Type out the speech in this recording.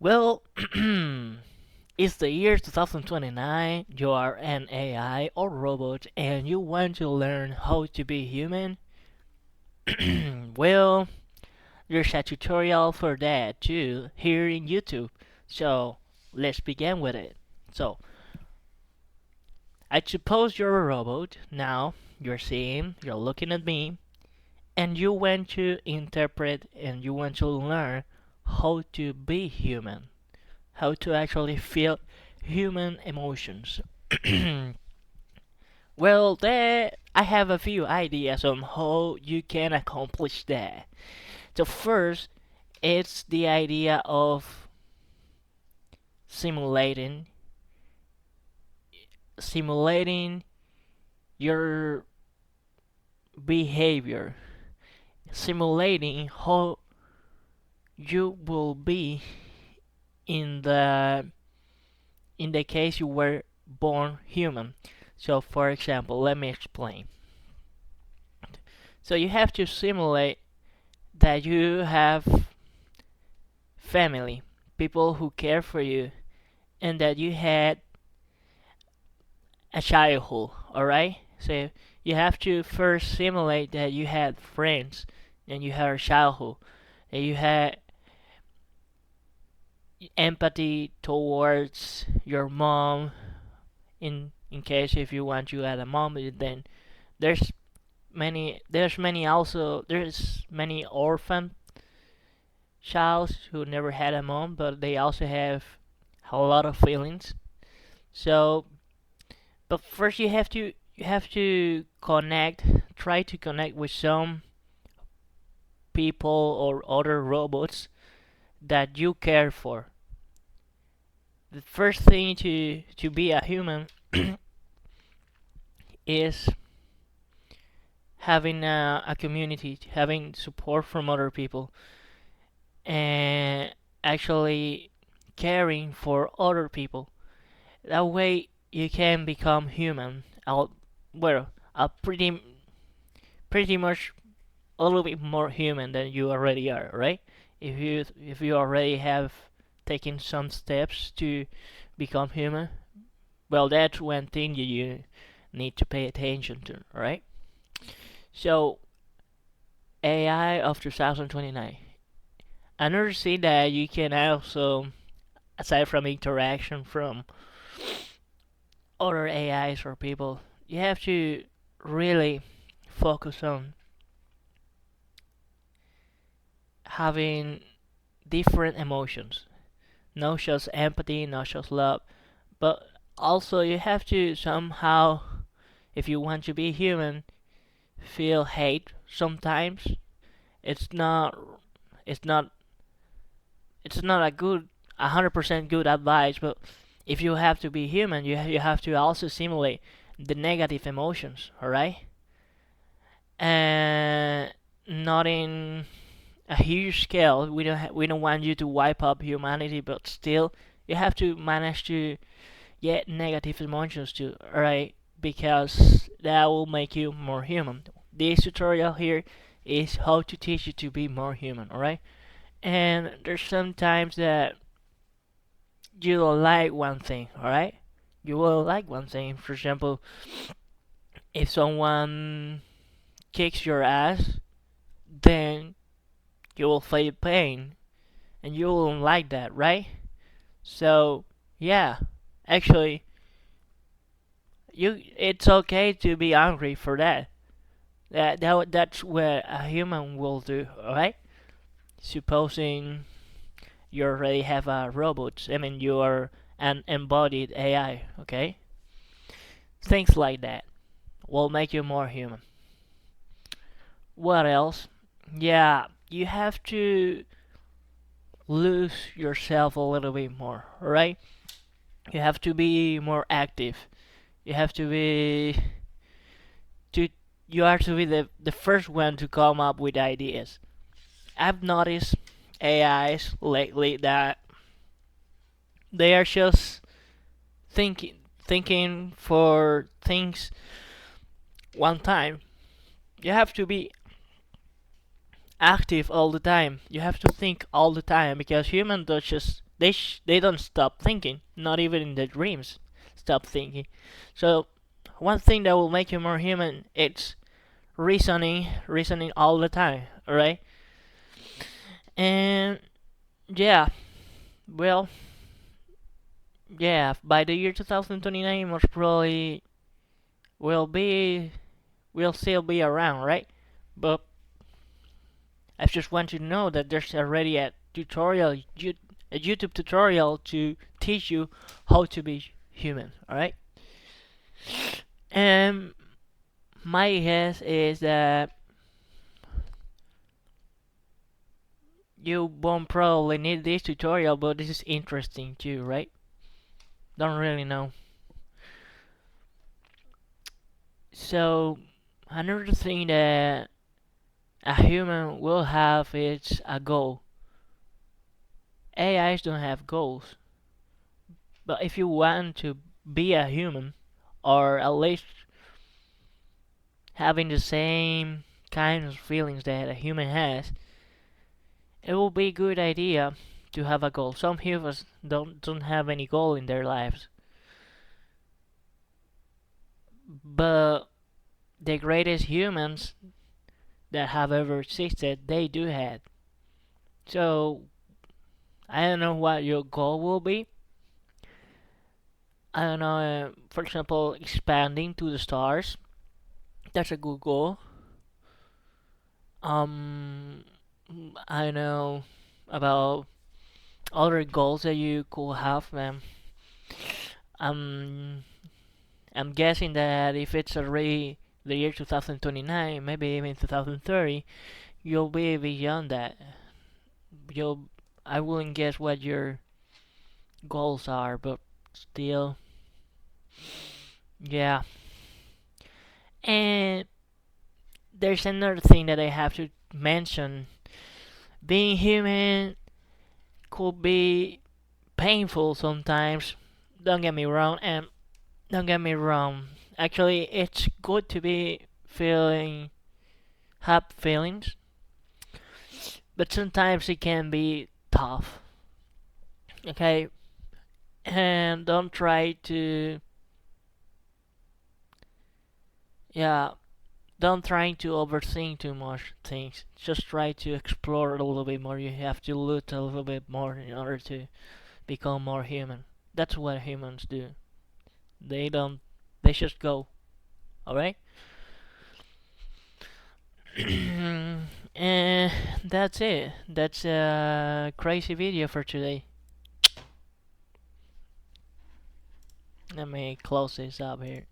Well, it's the year 2029, you are an AI or robot and you want to learn how to be human? Well, there's a tutorial for that too here in YouTube. So, let's begin with it. So, I suppose you're a robot. Now, you're seeing, you're looking at me, and you want to interpret and you want to learn how to be human, how to actually feel human emotions. Well, there I have a few ideas on how you can accomplish that. So first, it's the idea of simulating simulating your behavior, simulating how you will be in the case you were born human. So for example, let me explain. So you have to simulate that you have family, people who care for you, and that you had a childhood, alright? So you have to first simulate that you had friends, and you had a childhood, and you had empathy towards your mom, in case if you want to add a mom, then there's there's many orphan childs who never had a mom, but they also have a lot of feelings. So, but first you have to connect, try to connect with some people or other robots that you care for. The first thing to be a human is having a community, having support from other people, and actually caring for other people. That way you can become human. Well, pretty much a little bit more human than you already are, right? If you already have taken some steps to become human, well, that's one thing you need to pay attention to, right? So AI of 2029. Another thing that you can also, aside from interaction from other AIs or people, you have to really focus on having different emotions. Not just empathy, not just love, but also you have to somehow, if you want to be human, feel hate sometimes. It's not, it's not, it's not a good, 100% good advice, but if you have to be human, you have to also simulate the negative emotions, alright? And not in a huge scale. We don't want you to wipe up humanity, but still, you have to manage to get negative emotions too, alright? Because that will make you more human. This tutorial here is how to teach you to be more human, alright? And there's sometimes that you don't like one thing, alright? You will like one thing. For example, if someone kicks your ass, then you will feel pain, and you won't like that, right? So, yeah, actually, it's okay to be angry for that. That's what a human will do, alright? Supposing you already have a robot, I mean, you are an embodied AI, okay? Things like that will make you more human. What else? Yeah, you have to lose yourself a little bit more, alright? You have to be more active. You have to you have to be the first one to come up with ideas. I've noticed AIs lately that they are just thinking for things one time. You have to be active all the time. You have to think all the time because humans don't just they don't stop thinking, not even in their dreams stop thinking. So one thing that will make you more human, it's reasoning all the time, alright? And yeah, well, yeah, by the year 2029, most probably we'll be, we'll still be around, right? But I just want you to know that there's already a tutorial, a YouTube tutorial to teach you how to be human, alright? And my guess is that you won't probably need this tutorial, but this is interesting too, right? Don't really know. So, another thing that a human will have is a goal. AIs don't have goals, but if you want to be a human, or at least having the same kinds of feelings that a human has, it will be a good idea to have a goal. Some humans don't have any goal in their lives, but the greatest humans that have ever existed, they do have. So I don't know what your goal will be. I don't know. For example, expanding to the stars. That's a good goal. Um, I know about other goals that you could have. Um, I'm guessing that if it's already the year 2029, maybe even 2030, you'll be beyond that. You'll, I wouldn't guess what your goals are, but still, yeah. And there's another thing that I have to mention. Being human could be painful sometimes. Don't get me wrong, and don't get me wrong. Actually, it's good to be feeling have feelings, but sometimes it can be tough. Okay, and don't try to, yeah, don't try to overthink too much things. Just try to explore a little bit more. You have to look a little bit more in order to become more human. That's what humans do. They don't. They just go. All right. And that's it. That's a crazy video for today. Let me close this up here.